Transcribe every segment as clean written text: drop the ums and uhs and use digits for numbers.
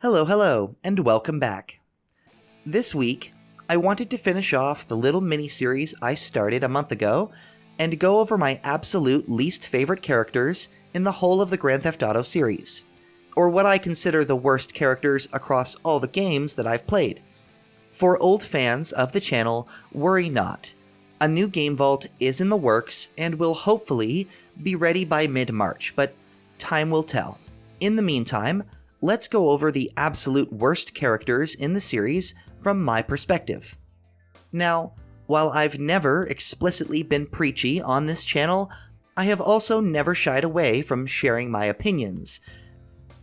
Hello, and welcome back. This week, I wanted to finish off the little mini-series I started a month ago and go over my absolute least favorite characters in the whole of the Grand Theft Auto series, or what I consider the worst characters across all the games that I've played. For old fans of the channel, worry not. A new game vault is in the works and will hopefully be ready by mid-March, but time will tell. In the meantime, let's go over the absolute worst characters in the series from my perspective. Now, while I've never explicitly been preachy on this channel, I have also never shied away from sharing my opinions.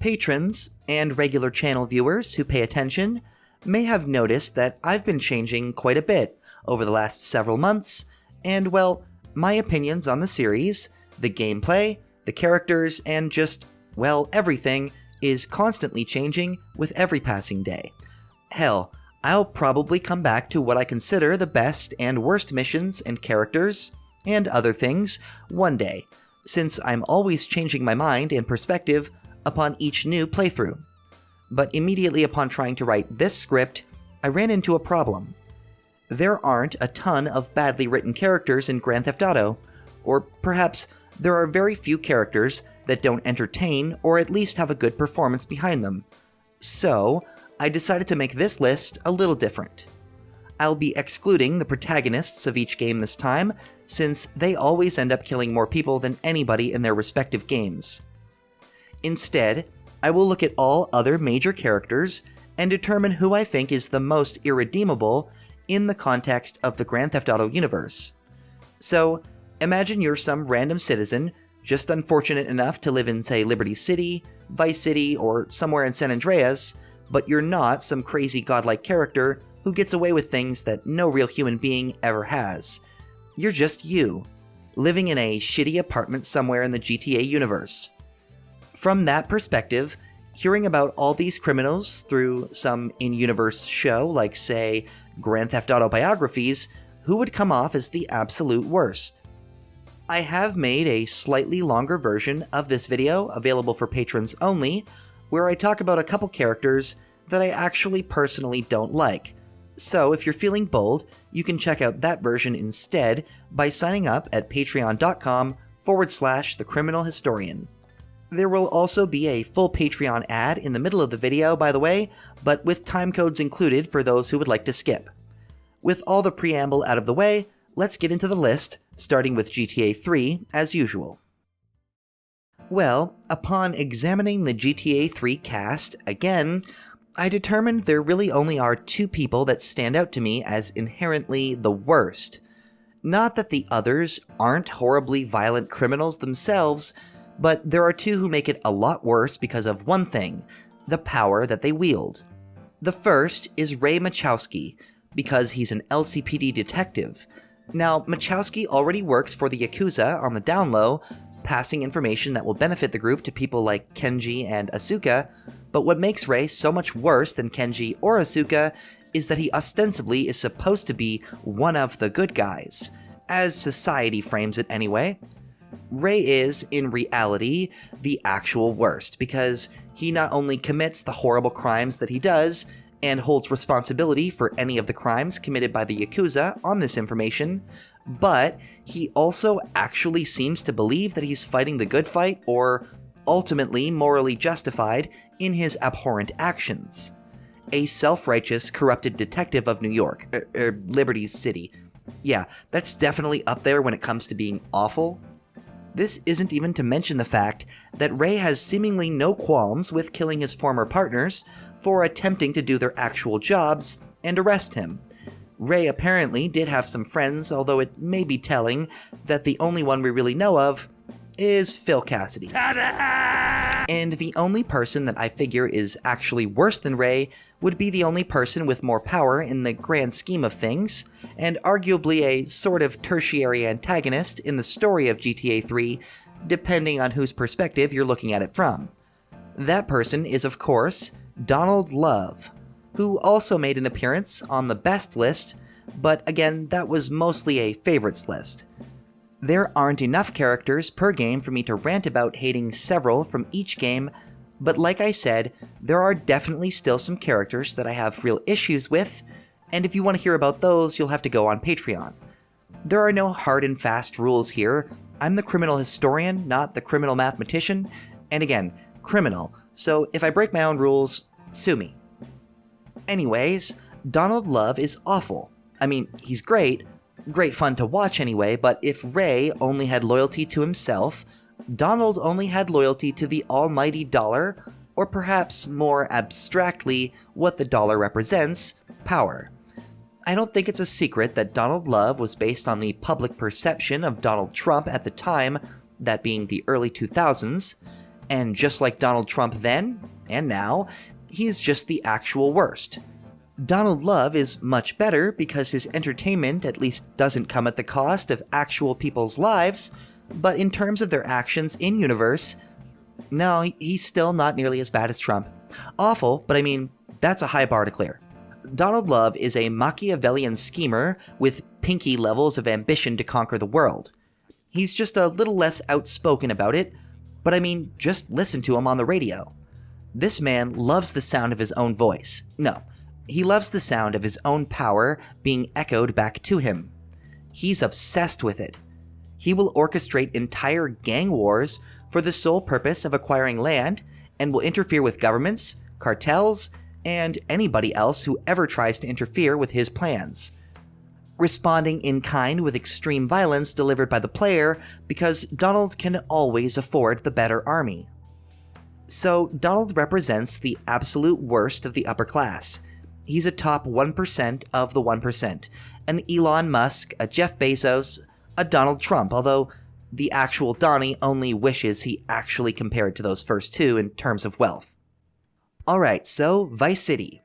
Patrons and regular channel viewers who pay attention may have noticed that I've been changing quite a bit over the last several months, and well, my opinions on the series, the gameplay, the characters, and just, well, everything is constantly changing with every passing day. Hell, I'll probably come back to what I consider the best and worst missions and characters, and other things, one day, since I'm always changing my mind and perspective upon each new playthrough. But immediately upon trying to write this script, I ran into a problem. There aren't a ton of badly written characters in Grand Theft Auto, or perhaps there are very few characters that don't entertain or at least have a good performance behind them. So, I decided to make this list a little different. I'll be excluding the protagonists of each game this time, since they always end up killing more people than anybody in their respective games. Instead, I will look at all other major characters and determine who I think is the most irredeemable in the context of the Grand Theft Auto universe. So, imagine you're some random citizen just unfortunate enough to live in, say, Liberty City, Vice City, or somewhere in San Andreas, but you're not some crazy godlike character who gets away with things that no real human being ever has. You're just you, living in a shitty apartment somewhere in the GTA universe. From that perspective, hearing about all these criminals through some in-universe show like, say, Grand Theft Auto biographies, who would come off as the absolute worst? I have made a slightly longer version of this video available for patrons only, where I talk about a couple characters that I actually personally don't like. So if you're feeling bold, you can check out that version instead by signing up at patreon.com/thecriminalhistorian. There will also be a full Patreon ad in the middle of the video, by the way, but with time codes included for those who would like to skip. With all the preamble out of the way, let's get into the list, starting with GTA 3, as usual. Well, upon examining the GTA 3 cast again, I determined there really only are two people that stand out to me as inherently the worst. Not that the others aren't horribly violent criminals themselves, but there are two who make it a lot worse because of one thing, the power that they wield. The first is Ray Machowski, because he's an LCPD detective. Now, Machowski already works for the Yakuza on the down low, passing information that will benefit the group to people like Kenji and Asuka, but what makes Ray so much worse than Kenji or Asuka is that he ostensibly is supposed to be one of the good guys, as society frames it anyway. Ray is, in reality, the actual worst, because he not only commits the horrible crimes that he does, and holds responsibility for any of the crimes committed by the Yakuza on this information, but he also actually seems to believe that he's fighting the good fight, or ultimately morally justified in his abhorrent actions. A self-righteous, corrupted detective of New York, Liberty City. Yeah, that's definitely up there when it comes to being awful. This isn't even to mention the fact that Ray has seemingly no qualms with killing his former partners for attempting to do their actual jobs and arrest him. Ray apparently did have some friends, although it may be telling that the only one we really know of is Phil Cassidy. Ta-da! And the only person that I figure is actually worse than Ray would be the only person with more power in the grand scheme of things, and arguably a sort of tertiary antagonist in the story of GTA 3, depending on whose perspective you're looking at it from. That person is, of course, Donald Love, who also made an appearance on the best list, but again, that was mostly a favorites list. There aren't enough characters per game for me to rant about hating several from each game, But like I said, there are definitely still some characters that I have real issues with, and if you want to hear about those, you'll have to go on Patreon. There are no hard and fast rules here. I'm the criminal historian, not the criminal mathematician, and again, criminal, so if I break my own rules, sue me. Anyways, Donald Love is awful. I mean, he's great fun to watch anyway, but if Ray only had loyalty to himself, Donald only had loyalty to the almighty dollar, or perhaps more abstractly, what the dollar represents, power. I don't think it's a secret that Donald Love was based on the public perception of Donald Trump at the time, that being the early 2000s, and just like Donald Trump then, and now, he's just the actual worst. Donald Love is much better because his entertainment at least doesn't come at the cost of actual people's lives, but in terms of their actions in-universe, no, he's still not nearly as bad as Trump. Awful, but I mean, that's a high bar to clear. Donald Love is a Machiavellian schemer with pinky levels of ambition to conquer the world. He's just a little less outspoken about it, but I mean, just listen to him on the radio. This man loves the sound of his own voice. No, he loves the sound of his own power being echoed back to him. He's obsessed with it. He will orchestrate entire gang wars for the sole purpose of acquiring land, and will interfere with governments, cartels, and anybody else who ever tries to interfere with his plans. Responding in kind with extreme violence delivered by the player because Donald can always afford the better army. So Donald represents the absolute worst of the upper class. He's a top 1% of the 1%, an Elon Musk, a Jeff Bezos, a Donald Trump, although the actual Donnie only wishes he actually compared to those first two in terms of wealth. Alright, so Vice City.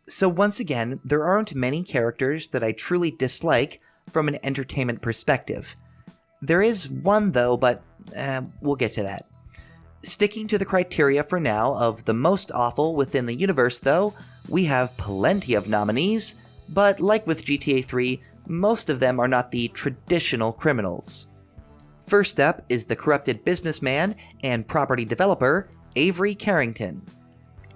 So once again, there aren't many characters that I truly dislike from an entertainment perspective. There is one though, but we'll get to that. Sticking to the criteria for now of the most awful within the universe though, we have plenty of nominees, but like with GTA 3, most of them are not the traditional criminals. First up is the corrupted businessman and property developer, Avery Carrington.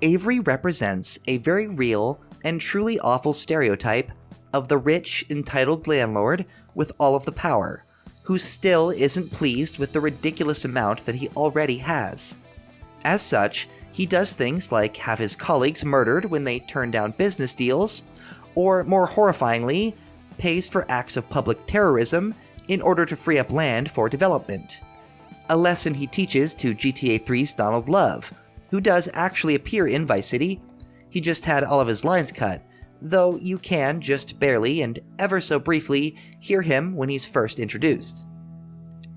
Avery represents a very real and truly awful stereotype of the rich, entitled landlord with all of the power, who still isn't pleased with the ridiculous amount that he already has. As such, he does things like have his colleagues murdered when they turn down business deals, or more horrifyingly, pays for acts of public terrorism in order to free up land for development. A lesson he teaches to GTA 3's Donald Love, who does actually appear in Vice City. He just had all of his lines cut, though you can just barely and ever so briefly hear him when he's first introduced.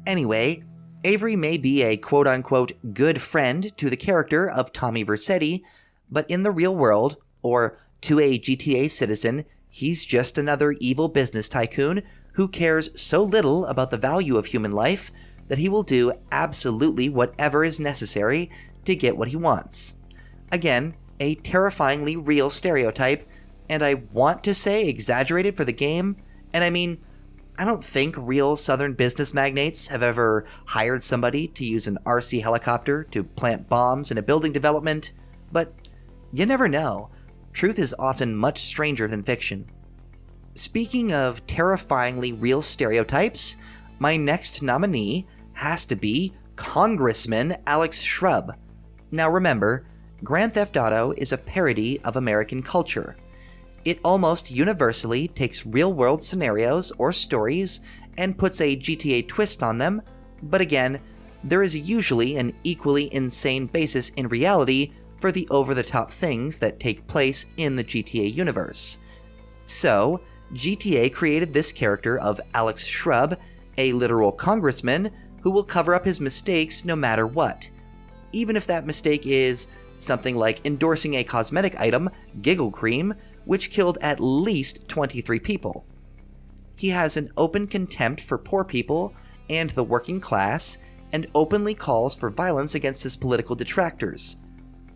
Anyway, Avery may be a quote-unquote good friend to the character of Tommy Vercetti, but in the real world, or to a GTA citizen, he's just another evil business tycoon who cares so little about the value of human life that he will do absolutely whatever is necessary to get what he wants. Again, a terrifyingly real stereotype, and I want to say exaggerated for the game, and I mean, I don't think real southern business magnates have ever hired somebody to use an RC helicopter to plant bombs in a building development, but you never know. Truth is often much stranger than fiction. Speaking of terrifyingly real stereotypes, my next nominee has to be Congressman Alex Shrub. Now remember, Grand Theft Auto is a parody of American culture. It almost universally takes real-world scenarios or stories and puts a GTA twist on them, but again, there is usually an equally insane basis in reality for the over-the-top things that take place in the GTA universe. So, GTA created this character of Alex Shrub, a literal congressman who will cover up his mistakes no matter what. Even if that mistake is something like endorsing a cosmetic item, Giggle Cream, which killed at least 23 people. He has an open contempt for poor people and the working class, and openly calls for violence against his political detractors.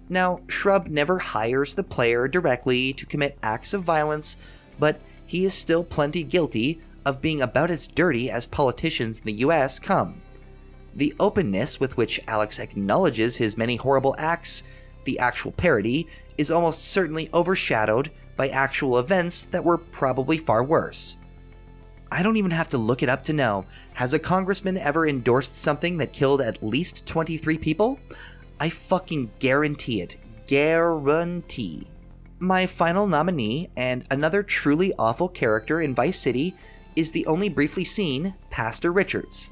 Now, Shrub never hires the player directly to commit acts of violence, but he is still plenty guilty of being about as dirty as politicians in the US come. The openness with which Alex acknowledges his many horrible acts, the actual parody, is almost certainly overshadowed by actual events that were probably far worse. I don't even have to look it up to know. Has a congressman ever endorsed something that killed at least 23 people? I fucking guarantee it. Guarantee. My final nominee, and another truly awful character in Vice City, is the only briefly seen Pastor Richards.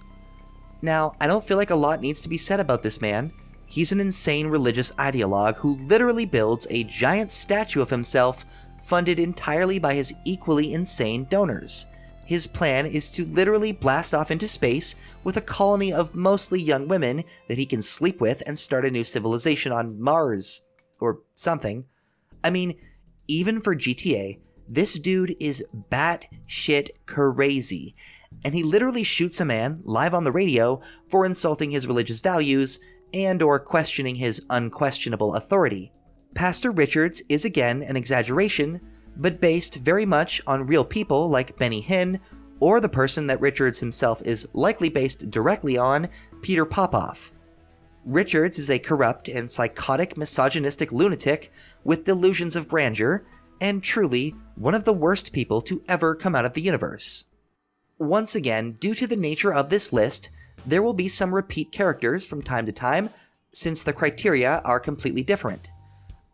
Now, I don't feel like a lot needs to be said about this man. He's an insane religious ideologue who literally builds a giant statue of himself funded entirely by his equally insane donors. His plan is to literally blast off into space with a colony of mostly young women that he can sleep with and start a new civilization on Mars. Or something. I mean, even for GTA, this dude is batshit crazy. And he literally shoots a man live on the radio for insulting his religious values and or questioning his unquestionable authority. Pastor Richards is again an exaggeration, but based very much on real people like Benny Hinn, or the person that Richards himself is likely based directly on, Peter Popoff. Richards is a corrupt and psychotic misogynistic lunatic with delusions of grandeur, and truly one of the worst people to ever come out of the universe. Once again, due to the nature of this list, there will be some repeat characters from time to time, since the criteria are completely different.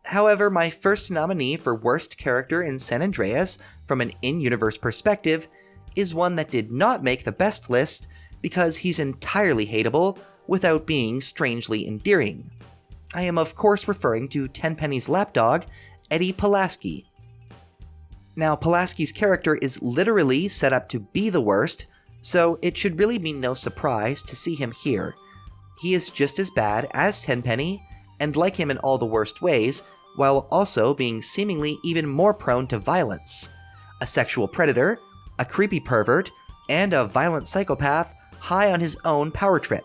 However, my first nominee for worst character in San Andreas from an in-universe perspective is one that did not make the best list because he's entirely hateable without being strangely endearing. I am of course referring to Tenpenny's lapdog, Eddie Pulaski. Now, Pulaski's character is literally set up to be the worst, so it should really be no surprise to see him here. He is just as bad as Tenpenny, and like him in all the worst ways, while also being seemingly even more prone to violence. A sexual predator, a creepy pervert, and a violent psychopath high on his own power trip.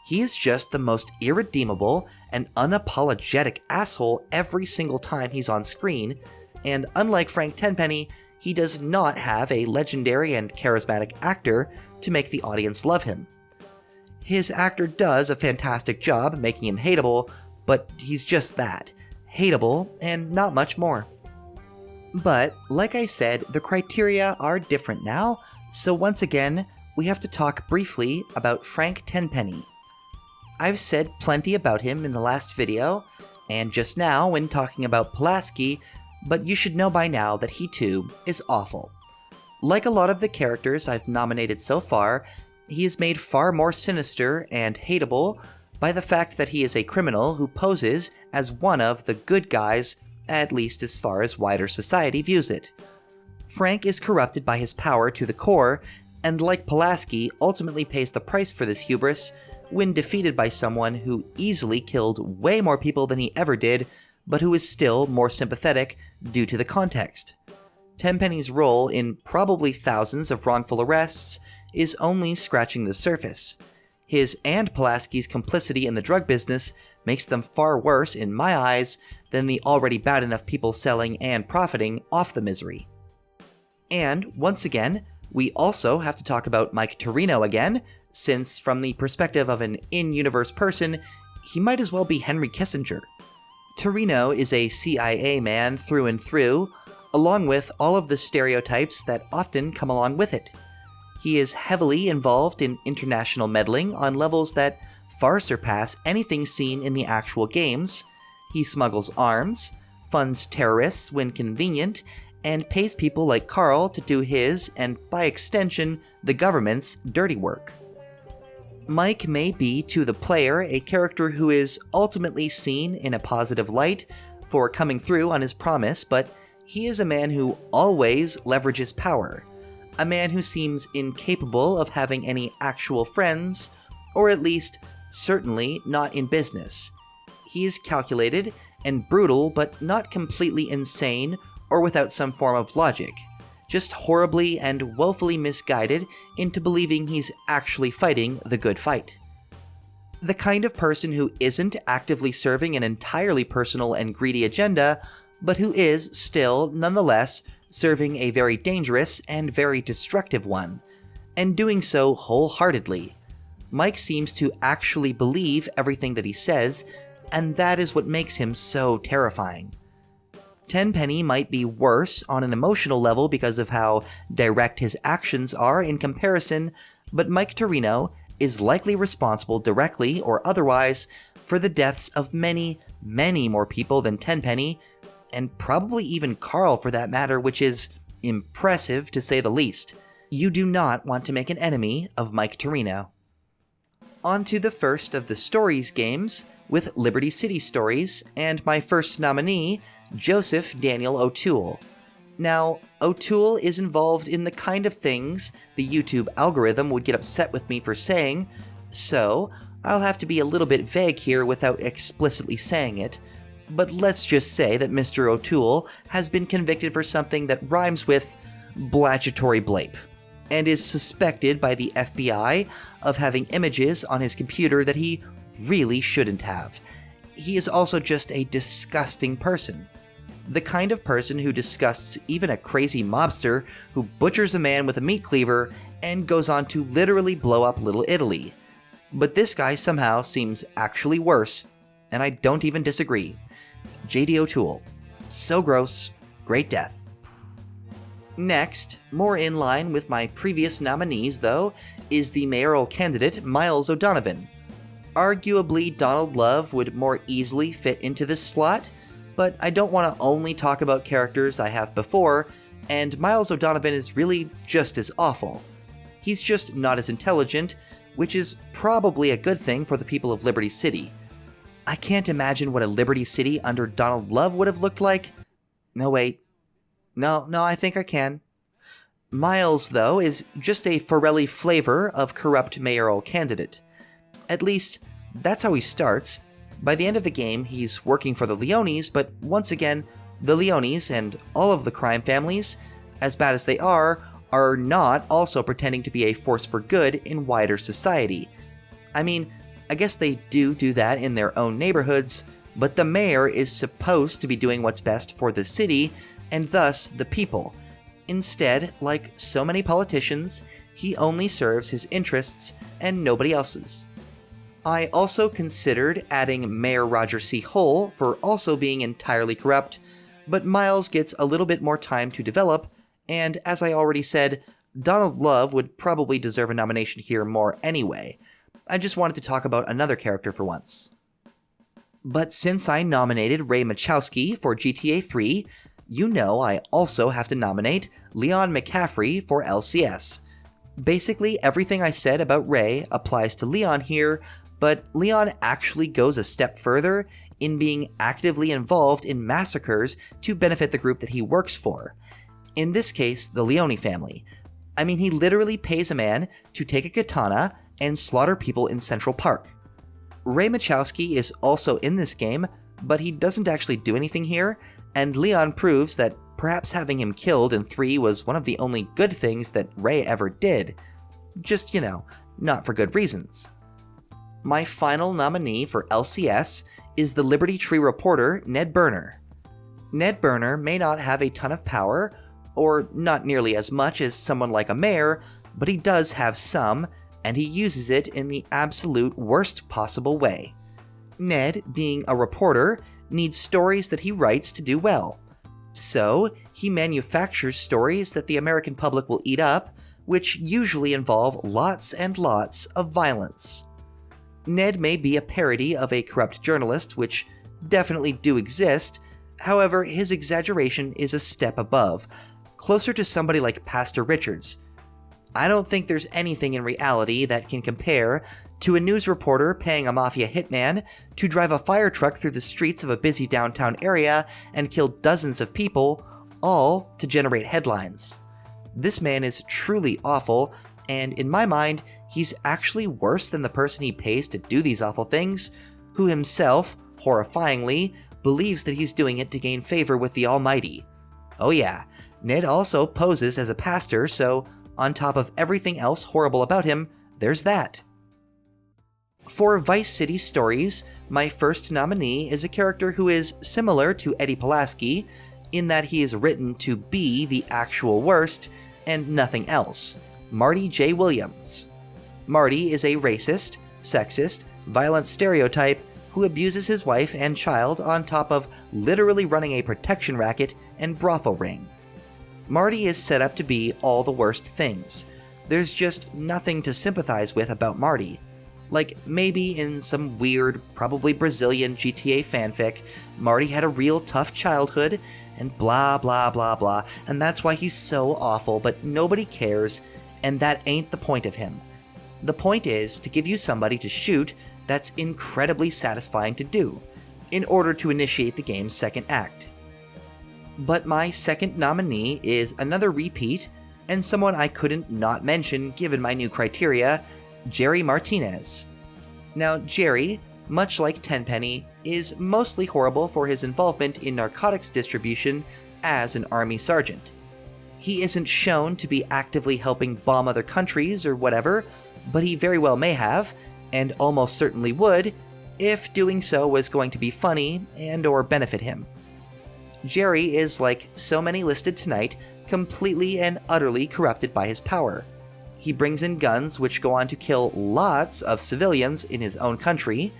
He is just the most irredeemable and unapologetic asshole every single time he's on screen, and unlike Frank Tenpenny, he does not have a legendary and charismatic actor to make the audience love him. His actor does a fantastic job making him hateable, but he's just that, hateable and not much more. But, like I said, the criteria are different now, so once again, we have to talk briefly about Frank Tenpenny. I've said plenty about him in the last video, and just now when talking about Pulaski, but you should know by now that he too is awful. Like a lot of the characters I've nominated so far, he is made far more sinister and hateable by the fact that he is a criminal who poses as one of the good guys, at least as far as wider society views it. Frank is corrupted by his power to the core, and like Pulaski, ultimately pays the price for this hubris when defeated by someone who easily killed way more people than he ever did, but who is still more sympathetic due to the context. Tenpenny's role in probably thousands of wrongful arrests is only scratching the surface. His and Pulaski's complicity in the drug business makes them far worse in my eyes than the already bad enough people selling and profiting off the misery. And, once again, we also have to talk about Myke Torino again, since from the perspective of an in-universe person, he might as well be Henry Kissinger. Torino is a CIA man through and through, along with all of the stereotypes that often come along with it. He is heavily involved in international meddling on levels that far surpass anything seen in the actual games. He smuggles arms, funds terrorists when convenient, and pays people like Carl to do his, and by extension, the government's, dirty work. Myke may be, to the player, a character who is ultimately seen in a positive light for coming through on his promise, but he is a man who always leverages power. A man who seems incapable of having any actual friends, or at least, certainly not in business. He is calculated and brutal, but not completely insane or without some form of logic. Just horribly and woefully misguided into believing he's actually fighting the good fight. The kind of person who isn't actively serving an entirely personal and greedy agenda, but who is still, nonetheless, serving a very dangerous and very destructive one, and doing so wholeheartedly. Myke seems to actually believe everything that he says, and that is what makes him so terrifying. Tenpenny might be worse on an emotional level because of how direct his actions are in comparison, but Myke Torino is likely responsible directly or otherwise for the deaths of many, many more people than Tenpenny, and probably even Carl for that matter, which is impressive to say the least. You do not want to make an enemy of Myke Torino. On to the first of the Stories games, with Liberty City Stories, and my first nominee, Joseph Daniel O'Toole. Now, O'Toole is involved in the kind of things the YouTube algorithm would get upset with me for saying, so I'll have to be a little bit vague here without explicitly saying it, but let's just say that Mr. O'Toole has been convicted for something that rhymes with blagatory blape, and is suspected by the FBI of having images on his computer that he really shouldn't have. He is also just a disgusting person. The kind of person who disgusts even a crazy mobster who butchers a man with a meat cleaver and goes on to literally blow up Little Italy. But this guy somehow seems actually worse, and I don't even disagree. J.D. O'Toole. So gross. Great death. Next, more in line with my previous nominees though, is the mayoral candidate Miles O'Donovan. Arguably, Donald Love would more easily fit into this slot, but I don't want to only talk about characters I have before, and Miles O'Donovan is really just as awful. He's just not as intelligent, which is probably a good thing for the people of Liberty City. I can't imagine what a Liberty City under Donald Love would have looked like. No, wait. No, I think I can. Miles, though, is just a Forelli flavor of corrupt mayoral candidate. At least, that's how he starts. By the end of the game, he's working for the Leones, but once again, the Leones and all of the crime families, as bad as they are not also pretending to be a force for good in wider society. I mean, I guess they do that in their own neighborhoods, but the mayor is supposed to be doing what's best for the city, and thus the people. Instead, like so many politicians, he only serves his interests and nobody else's. I also considered adding Mayor Roger C. Hull for also being entirely corrupt, but Miles gets a little bit more time to develop, and as I already said, Donald Love would probably deserve a nomination here more anyway. I just wanted to talk about another character for once. But since I nominated Ray Machowski for GTA 3, you know I also have to nominate Leon McCaffrey for LCS. Basically, everything I said about Ray applies to Leon here, but Leon actually goes a step further in being actively involved in massacres to benefit the group that he works for. In this case, the Leone family. I mean, he literally pays a man to take a katana and slaughter people in Central Park. Ray Machowski is also in this game, but he doesn't actually do anything here, and Leon proves that perhaps having him killed in 3 was one of the only good things that Ray ever did. Just, not for good reasons. My final nominee for LCS is the Liberty Tree reporter, Ned Burner. Ned Burner may not have a ton of power, or not nearly as much as someone like a mayor, but he does have some, and he uses it in the absolute worst possible way. Ned, being a reporter, needs stories that he writes to do well. So, he manufactures stories that the American public will eat up, which usually involve lots and lots of violence. Ned may be a parody of a corrupt journalist, which definitely do exist, however, his exaggeration is a step above, closer to somebody like Pastor Richards. I don't think there's anything in reality that can compare to a news reporter paying a mafia hitman to drive a fire truck through the streets of a busy downtown area and kill dozens of people, all to generate headlines. This man is truly awful, and in my mind, he's actually worse than the person he pays to do these awful things, who himself, horrifyingly, believes that he's doing it to gain favor with the Almighty. Oh yeah, Ned also poses as a pastor, so on top of everything else horrible about him, there's that. For Vice City Stories, my first nominee is a character who is similar to Eddie Pulaski, in that he is written to be the actual worst, and nothing else. Marty J. Williams. Marty is a racist, sexist, violent stereotype who abuses his wife and child on top of literally running a protection racket and brothel ring. Marty is set up to be all the worst things. There's just nothing to sympathize with about Marty. Like, maybe in some weird, probably Brazilian GTA fanfic, Marty had a real tough childhood, and blah blah blah blah, and that's why he's so awful, but nobody cares, and that ain't the point of him. The point is to give you somebody to shoot that's incredibly satisfying to do, in order to initiate the game's second act. But my second nominee is another repeat, and someone I couldn't not mention given my new criteria, Jerry Martinez. Now, Jerry, much like Tenpenny, is mostly horrible for his involvement in narcotics distribution as an army sergeant. He isn't shown to be actively helping bomb other countries or whatever, but he very well may have, and almost certainly would, if doing so was going to be funny and or benefit him. Jerry is, like so many listed tonight, completely and utterly corrupted by his power. He brings in guns which go on to kill lots of civilians in his own country,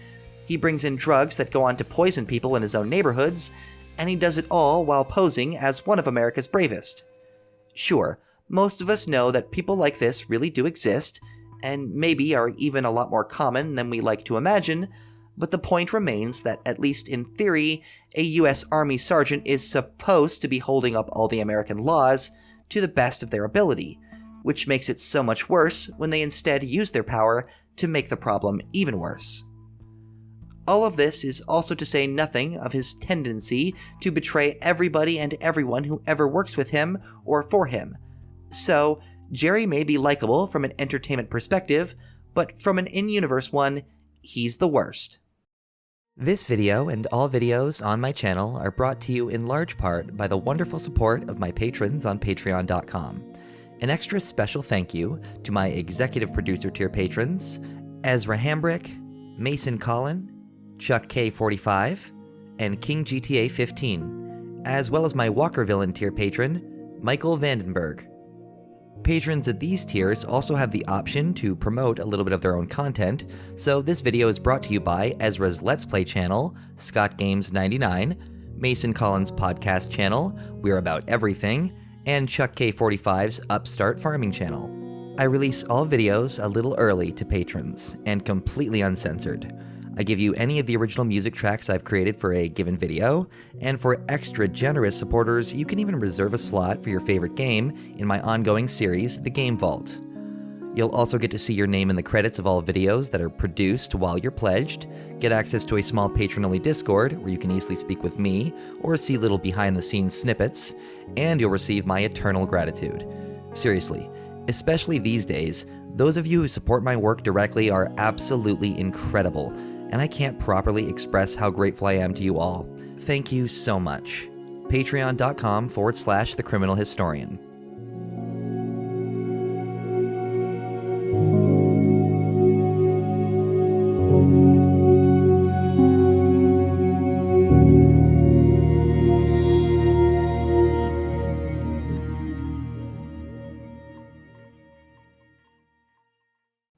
he brings in drugs that go on to poison people in his own neighborhoods, and he does it all while posing as one of America's bravest. Sure, most of us know that people like this really do exist, and maybe are even a lot more common than we like to imagine, but the point remains that, at least in theory, a US Army sergeant is supposed to be holding up all the American laws to the best of their ability, which makes it so much worse when they instead use their power to make the problem even worse. All of this is also to say nothing of his tendency to betray everybody and everyone who ever works with him or for him. So, Jerry may be likable from an entertainment perspective, but from an in-universe one, he's the worst. This video and all videos on my channel are brought to you in large part by the wonderful support of my patrons on patreon.com. An extra special thank you to my executive producer tier patrons, Ezra Hambrick, Mason Collin, Chuck K45, and King GTA 15, as well as my Walker Villain tier patron, Michael Vandenberg. Patrons at these tiers also have the option to promote a little bit of their own content, so this video is brought to you by Ezra's Let's Play channel, Scott Games 99, Mason Collins' podcast channel, We're About Everything, and Chuck K45's Upstart Farming channel. I release all videos a little early to patrons, and completely uncensored. I give you any of the original music tracks I've created for a given video, and for extra generous supporters, you can even reserve a slot for your favorite game in my ongoing series, The Game Vault. You'll also get to see your name in the credits of all videos that are produced while you're pledged, get access to a small patron-only Discord where you can easily speak with me or see little behind-the-scenes snippets, and you'll receive my eternal gratitude. Seriously, especially these days, those of you who support my work directly are absolutely incredible, and I can't properly express how grateful I am to you all. Thank you so much. Patreon.com/thecriminalhistorian.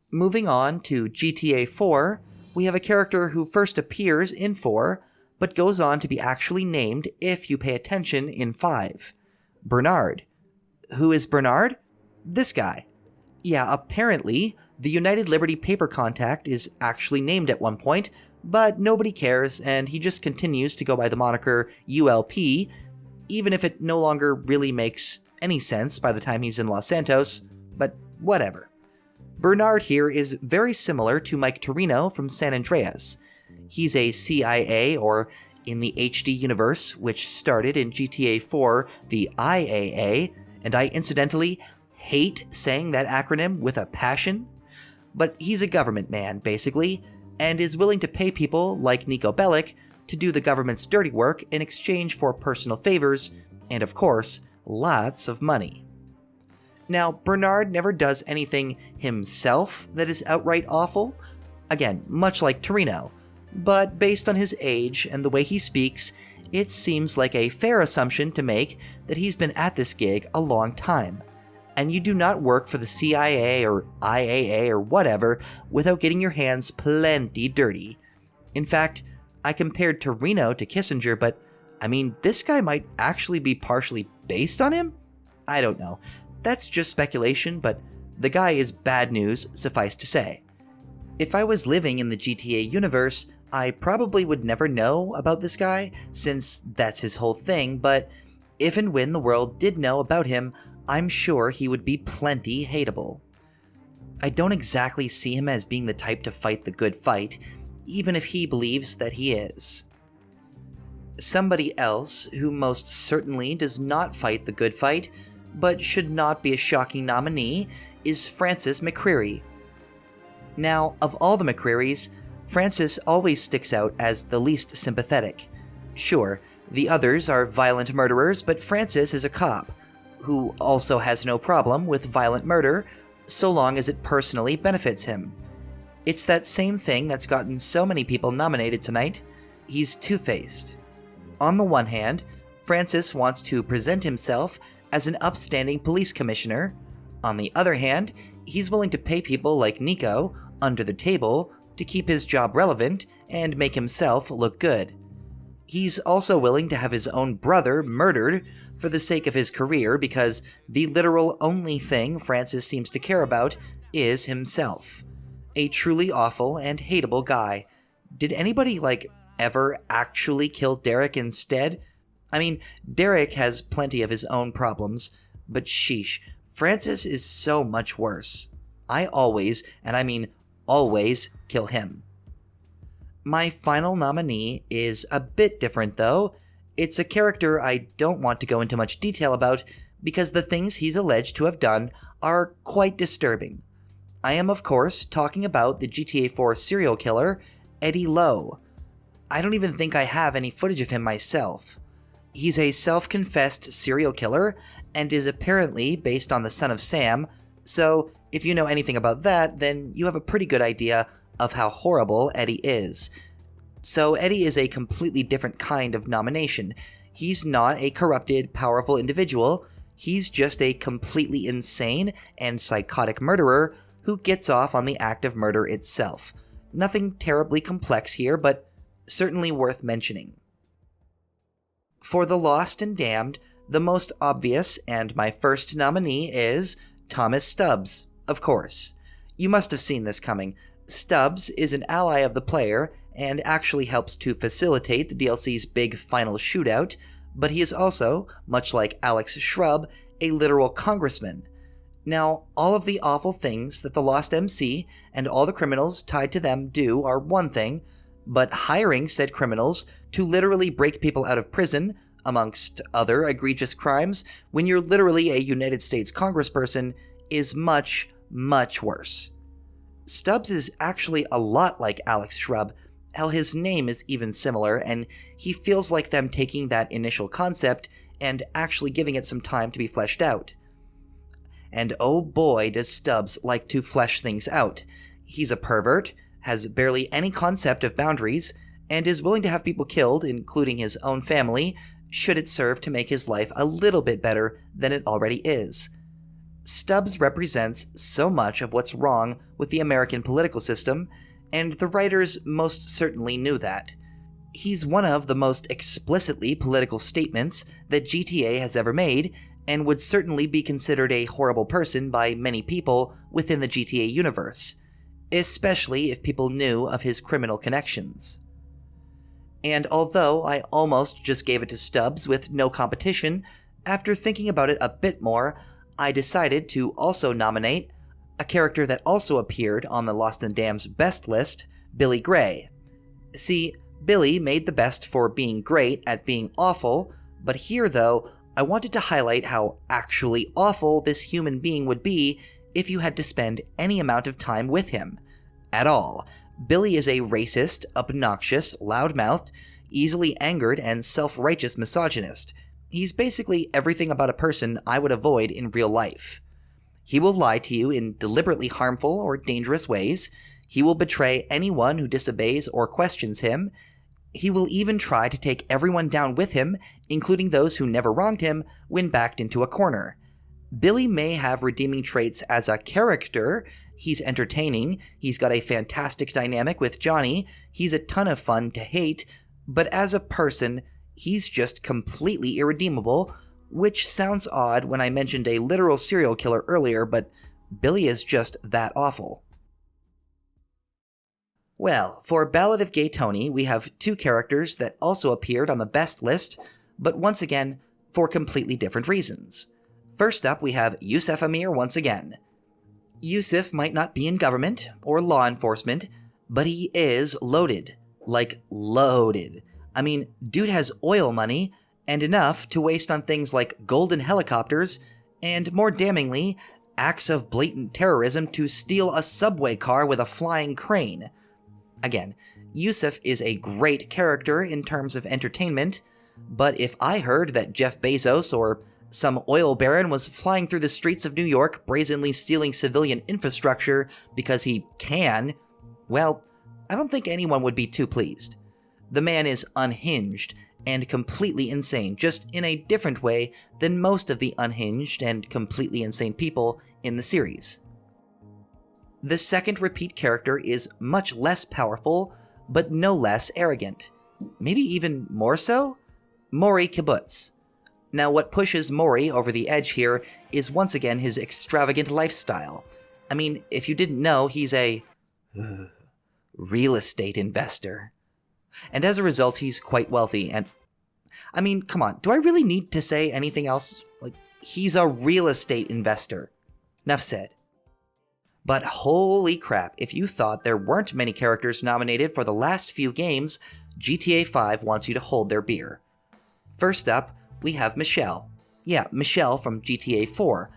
Moving on to GTA 4, we have a character who first appears in 4, but goes on to be actually named, if you pay attention, in 5. Bernard. Who is Bernard? This guy. Yeah, apparently, the United Liberty paper contact is actually named at one point, but nobody cares, and he just continues to go by the moniker ULP, even if it no longer really makes any sense by the time he's in Los Santos, but whatever. Bernard here is very similar to Mike Torino from San Andreas. He's a CIA, or in the HD universe, which started in GTA 4, the IAA, and I incidentally hate saying that acronym with a passion, but he's a government man, basically, and is willing to pay people like Niko Bellic to do the government's dirty work in exchange for personal favors, and of course, lots of money. Now, Bernard never does anything himself that is outright awful, again, much like Torino, but based on his age and the way he speaks, it seems like a fair assumption to make that he's been at this gig a long time. and you do not work for the CIA or IAA or whatever without getting your hands plenty dirty. In fact, I compared Torino to Kissinger, but I mean, this guy might actually be partially based on him? I don't know. That's just speculation, but the guy is bad news, suffice to say. If I was living in the GTA universe, I probably would never know about this guy, since that's his whole thing, but if and when the world did know about him, I'm sure he would be plenty hateable. I don't exactly see him as being the type to fight the good fight, even if he believes that he is. Somebody else who most certainly does not fight the good fight, but should not be a shocking nominee, is Francis McCreary. Now, of all the McCrearys, Francis always sticks out as the least sympathetic. Sure, the others are violent murderers, but Francis is a cop, who also has no problem with violent murder, so long as it personally benefits him. It's that same thing that's gotten so many people nominated tonight. He's two-faced. On the one hand, Francis wants to present himself as an upstanding police commissioner. On the other hand, he's willing to pay people like Nico, under the table, to keep his job relevant and make himself look good. He's also willing to have his own brother murdered for the sake of his career because the literal only thing Francis seems to care about is himself. A truly awful and hateable guy. Did anybody, ever actually kill Derek instead? I mean, Derek has plenty of his own problems, but sheesh, Francis is so much worse. I always, and I mean always, kill him. My final nominee is a bit different, though. It's a character I don't want to go into much detail about because the things he's alleged to have done are quite disturbing. I am, of course, talking about the GTA 4 serial killer, Eddie Lowe. I don't even think I have any footage of him myself. He's a self-confessed serial killer and is apparently based on the son of Sam, so if you know anything about that, then you have a pretty good idea of how horrible Eddie is. So Eddie is a completely different kind of nomination. He's not a corrupted, powerful individual. He's just a completely insane and psychotic murderer who gets off on the act of murder itself. Nothing terribly complex here, but certainly worth mentioning. For the Lost and Damned, the most obvious and my first nominee is Thomas Stubbs, of course. You must have seen this coming. Stubbs is an ally of the player and actually helps to facilitate the DLC's big final shootout, but he is also, much like Alex Shrub, a literal congressman. Now, all of the awful things that the Lost MC and all the criminals tied to them do are one thing, but hiring said criminals to literally break people out of prison, amongst other egregious crimes, when you're literally a United States congressperson, is much, much worse. Stubbs is actually a lot like Alex Shrub. Hell, his name is even similar, and he feels like them taking that initial concept and actually giving it some time to be fleshed out. And oh boy, does Stubbs like to flesh things out. He's a pervert, has barely any concept of boundaries, and is willing to have people killed, including his own family, should it serve to make his life a little bit better than it already is. Stubbs represents so much of what's wrong with the American political system, and the writers most certainly knew that. He's one of the most explicitly political statements that GTA has ever made, and would certainly be considered a horrible person by many people within the GTA universe, especially if people knew of his criminal connections. And although I almost just gave it to Stubbs with no competition, after thinking about it a bit more, I decided to also nominate a character that also appeared on the Lost and Damned's best list, Billy Gray. See, Billy made the best for being great at being awful, but here though, I wanted to highlight how actually awful this human being would be if you had to spend any amount of time with him. At all. Billy is a racist, obnoxious, loudmouthed, easily angered, and self-righteous misogynist. He's basically everything about a person I would avoid in real life. He will lie to you in deliberately harmful or dangerous ways. He will betray anyone who disobeys or questions him. He will even try to take everyone down with him, including those who never wronged him, when backed into a corner. Billy may have redeeming traits as a character. He's entertaining, he's got a fantastic dynamic with Johnny, he's a ton of fun to hate, but as a person, he's just completely irredeemable, which sounds odd when I mentioned a literal serial killer earlier, but Billy is just that awful. Well, for Ballad of Gay Tony, we have two characters that also appeared on the best list, but once again, for completely different reasons. First up, we have Yusuf Amir once again. Yusuf might not be in government or law enforcement, but he is loaded. Like, loaded. I mean, dude has oil money, and enough to waste on things like golden helicopters, and more damningly, acts of blatant terrorism to steal a subway car with a flying crane. Again, Yusuf is a great character in terms of entertainment, but if I heard that Jeff Bezos or some oil baron was flying through the streets of New York brazenly stealing civilian infrastructure because he can, well, I don't think anyone would be too pleased. The man is unhinged and completely insane, just in a different way than most of the unhinged and completely insane people in the series. The second repeat character is much less powerful, but no less arrogant. Maybe even more so? Maury Kibbutz. Now, what pushes Maury over the edge here is once again his extravagant lifestyle. I mean, if you didn't know, he's a real estate investor. And as a result, he's quite wealthy, and I mean, come on, do I really need to say anything else? Like, he's a real estate investor. Enough said. But holy crap, if you thought there weren't many characters nominated for the last few games, GTA 5 wants you to hold their beer. First up, we have Michelle. Yeah, Michelle from GTA 4.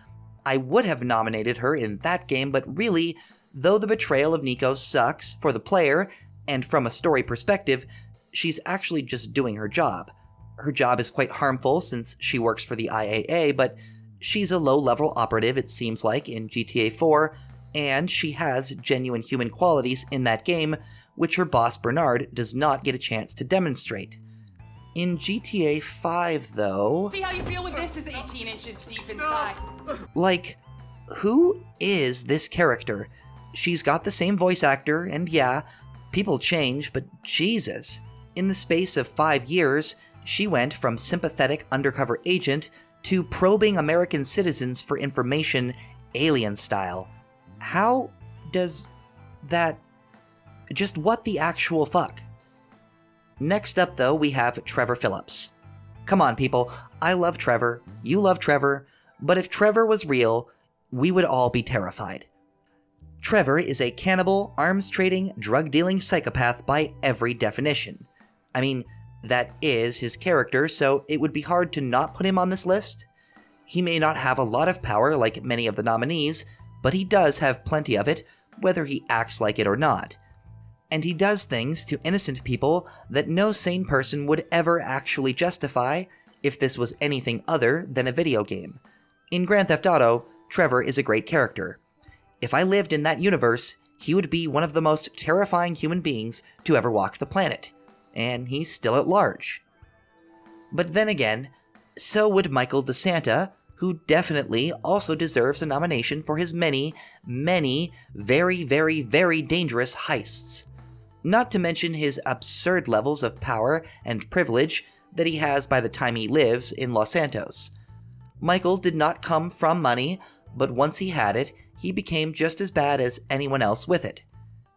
I would have nominated her in that game, but really, though the betrayal of Nico sucks for the player, and from a story perspective, she's actually just doing her job. Her job is quite harmful since she works for the IAA, but she's a low-level operative, it seems like, in GTA 4, and she has genuine human qualities in that game, which her boss Bernard does not get a chance to demonstrate. In GTA 5, though... See how you feel when this is 18 inches deep inside. Like, who is this character? She's got the same voice actor, and yeah, people change, but Jesus. In the space of 5 years, she went from sympathetic undercover agent to probing American citizens for information alien style. How does that... just what the actual fuck? Next up, though, we have Trevor Phillips. Come on, people, I love Trevor, you love Trevor, but if Trevor was real, we would all be terrified. Trevor is a cannibal, arms-trading, drug-dealing psychopath by every definition. I mean, that is his character, so it would be hard to not put him on this list. He may not have a lot of power like many of the nominees, but he does have plenty of it, whether he acts like it or not. And he does things to innocent people that no sane person would ever actually justify if this was anything other than a video game. In Grand Theft Auto, Trevor is a great character. If I lived in that universe, he would be one of the most terrifying human beings to ever walk the planet. And he's still at large. But then again, so would Michael DeSanta, who definitely also deserves a nomination for his many, many, very, very, very dangerous heists. Not to mention his absurd levels of power and privilege that he has by the time he lives in Los Santos. Michael did not come from money, but once he had it, he became just as bad as anyone else with it.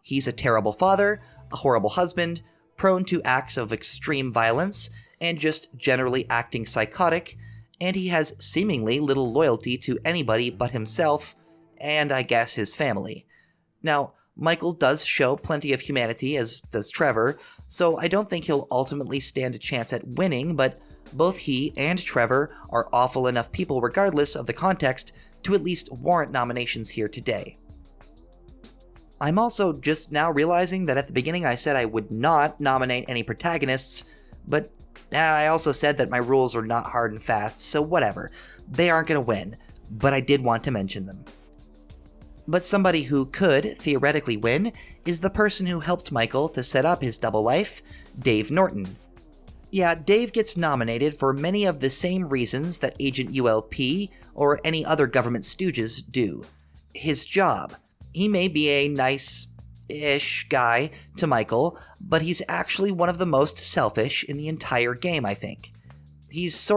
He's a terrible father, a horrible husband, prone to acts of extreme violence, and just generally acting psychotic, and he has seemingly little loyalty to anybody but himself, and I guess his family. Now, Michael does show plenty of humanity, as does Trevor, so I don't think he'll ultimately stand a chance at winning, but both he and Trevor are awful enough people regardless of the context to at least warrant nominations here today. I'm also just now realizing that at the beginning I said I would not nominate any protagonists, but I also said that my rules are not hard and fast, so whatever. They aren't going to win, but I did want to mention them. But somebody who could theoretically win is the person who helped Michael to set up his double life, Dave Norton. Yeah, Dave gets nominated for many of the same reasons that Agent ULP or any other government stooges do. His job. He may be a nice-ish guy to Michael, but he's actually one of the most selfish in the entire game, I think. He's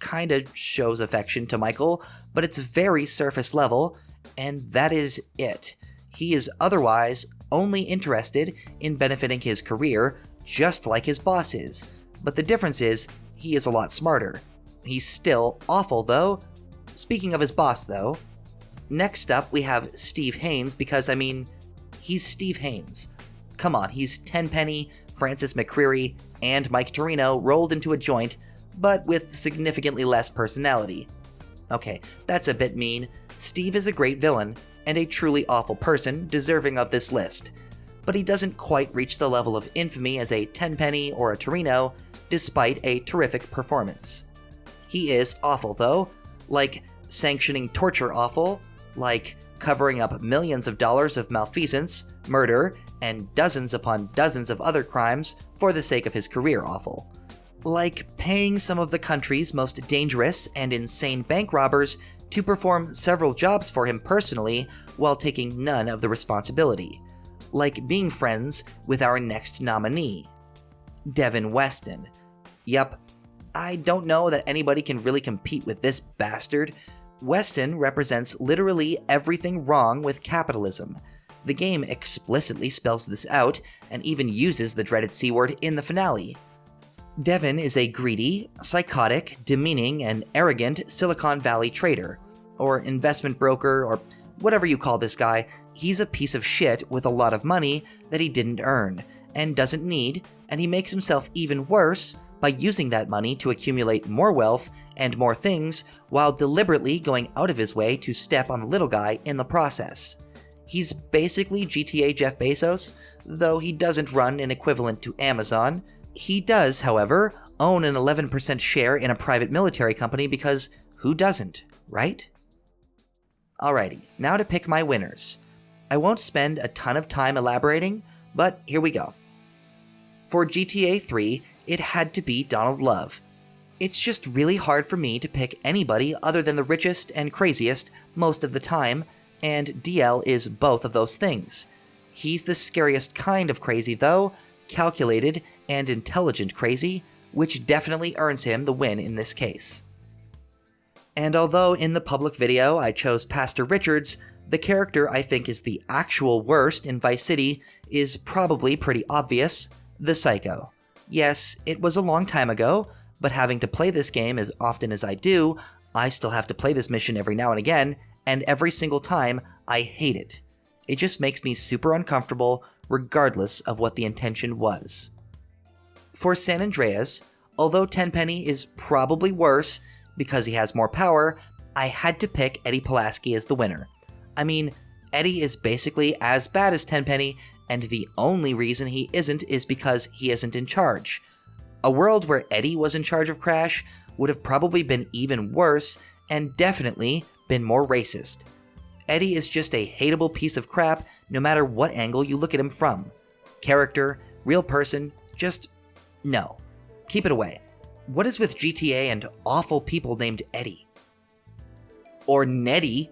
kinda shows affection to Michael, but it's very surface level, and that is it. He is otherwise only interested in benefiting his career, just like his boss is. But the difference is, he is a lot smarter. He's still awful, though. Speaking of his boss, though, next up we have Steve Haynes, because, he's Steve Haynes. Come on, he's Tenpenny, Francis McCreary, and Mike Torino rolled into a joint, but with significantly less personality. Okay, that's a bit mean. Steve is a great villain, and a truly awful person deserving of this list, but he doesn't quite reach the level of infamy as a Tenpenny or a Torino, despite a terrific performance. He is awful, though, like sanctioning torture awful, like covering up millions of dollars of malfeasance, murder, and dozens upon dozens of other crimes for the sake of his career awful. Like paying some of the country's most dangerous and insane bank robbers to perform several jobs for him personally while taking none of the responsibility. Like being friends with our next nominee, Devin Weston. Yup, I don't know that anybody can really compete with this bastard. Weston represents literally everything wrong with capitalism. The game explicitly spells this out and even uses the dreaded C word in the finale. Devin is a greedy, psychotic, demeaning, and arrogant Silicon Valley trader, or investment broker, or whatever you call this guy. He's a piece of shit with a lot of money that he didn't earn, and doesn't need, and he makes himself even worse by using that money to accumulate more wealth and more things while deliberately going out of his way to step on the little guy in the process. He's basically GTA Jeff Bezos, though he doesn't run an equivalent to Amazon. He does, however, own an 11% share in a private military company because who doesn't, right? Alrighty, now to pick my winners. I won't spend a ton of time elaborating, but here we go. For GTA 3, it had to be Donald Love. It's just really hard for me to pick anybody other than the richest and craziest most of the time, and DL is both of those things. He's the scariest kind of crazy though, calculated and intelligent crazy, which definitely earns him the win in this case. And although in the public video I chose Pastor Richards, the character I think is the actual worst in Vice City is probably pretty obvious, the Psycho. Yes, it was a long time ago, but having to play this game as often as I do, I still have to play this mission every now and again, and every single time, I hate it. It just makes me super uncomfortable, regardless of what the intention was. For San Andreas, although Tenpenny is probably worse because he has more power, I had to pick Eddie Pulaski as the winner. Eddie is basically as bad as Tenpenny, and the only reason he isn't is because he isn't in charge. A world where Eddie was in charge of Crash would have probably been even worse, and definitely been more racist. Eddie is just a hateable piece of crap no matter what angle you look at him from. Character, real person, just no. Keep it away. What is with GTA and awful people named Eddie? Or Neddy?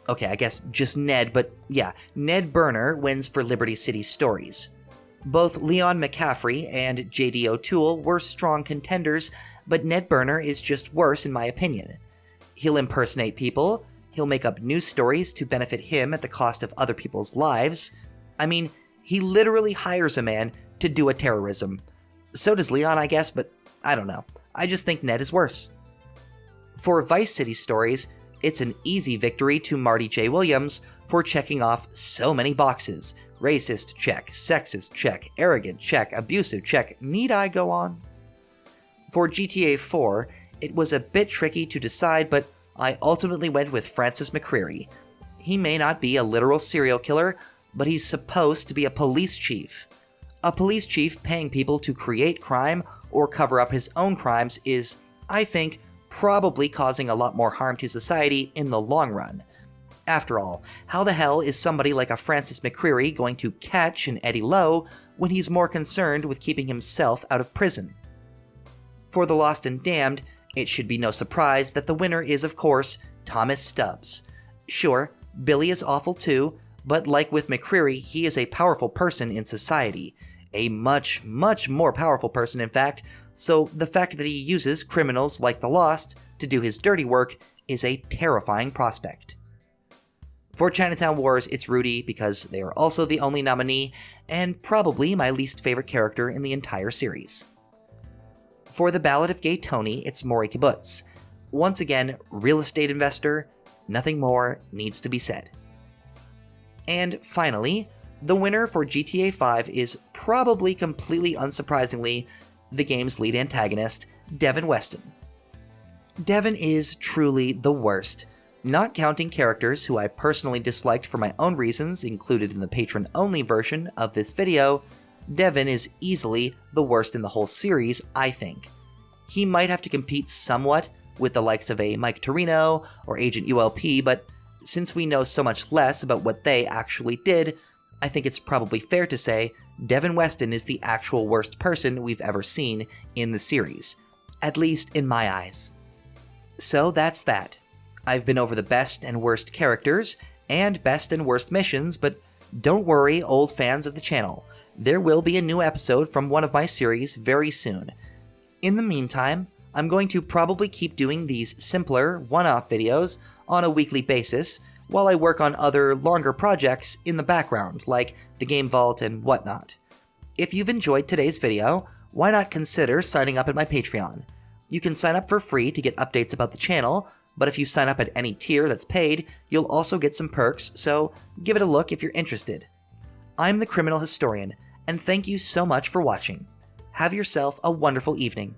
Okay, I guess just Ned, but yeah, Ned Burner wins for Liberty City Stories. Both Leon McCaffrey and J.D. O'Toole were strong contenders, but Ned Burner is just worse in my opinion. He'll impersonate people, he'll make up news stories to benefit him at the cost of other people's lives. He literally hires a man to do a terrorism. So does Leon, I guess, but I don't know. I just think Ned is worse. For Vice City Stories, it's an easy victory to Marty J. Williams for checking off so many boxes. Racist, check. Sexist, check. Arrogant, check. Abusive, check. Need I go on? For GTA 4, it was a bit tricky to decide, but I ultimately went with Francis McCreary. He may not be a literal serial killer, but he's supposed to be a police chief. A police chief paying people to create crime or cover up his own crimes is, I think, probably causing a lot more harm to society in the long run. After all, how the hell is somebody like a Francis McCreary going to catch an Eddie Lowe when he's more concerned with keeping himself out of prison? For the Lost and Damned, it should be no surprise that the winner is, of course, Thomas Stubbs. Sure, Billy is awful too, but like with McCreary, he is a powerful person in society. A much, much more powerful person, in fact, so the fact that he uses criminals like the Lost to do his dirty work is a terrifying prospect. For Chinatown Wars, it's Rudy because they are also the only nominee, and probably my least favorite character in the entire series. For the Ballad of Gay Tony, it's Maury Kibbutz. Once again, real estate investor, nothing more needs to be said. And finally, the winner for GTA 5 is probably completely unsurprisingly the game's lead antagonist, Devin Weston. Devin is truly the worst. Not counting characters who I personally disliked for my own reasons included in the patron-only version of this video, Devin is easily the worst in the whole series, I think. He might have to compete somewhat with the likes of a Mike Torino or Agent ULP, but since we know so much less about what they actually did, I think it's probably fair to say Devin Weston is the actual worst person we've ever seen in the series, at least in my eyes. So that's that. I've been over the best and worst characters, and best and worst missions, but don't worry, old fans of the channel. There will be a new episode from one of my series very soon. In the meantime, I'm going to probably keep doing these simpler, one-off videos on a weekly basis, while I work on other, longer projects in the background, like the Game Vault and whatnot. If you've enjoyed today's video, why not consider signing up at my Patreon? You can sign up for free to get updates about the channel, but if you sign up at any tier that's paid, you'll also get some perks, so give it a look if you're interested. I'm the Criminal Historian, and thank you so much for watching. Have yourself a wonderful evening.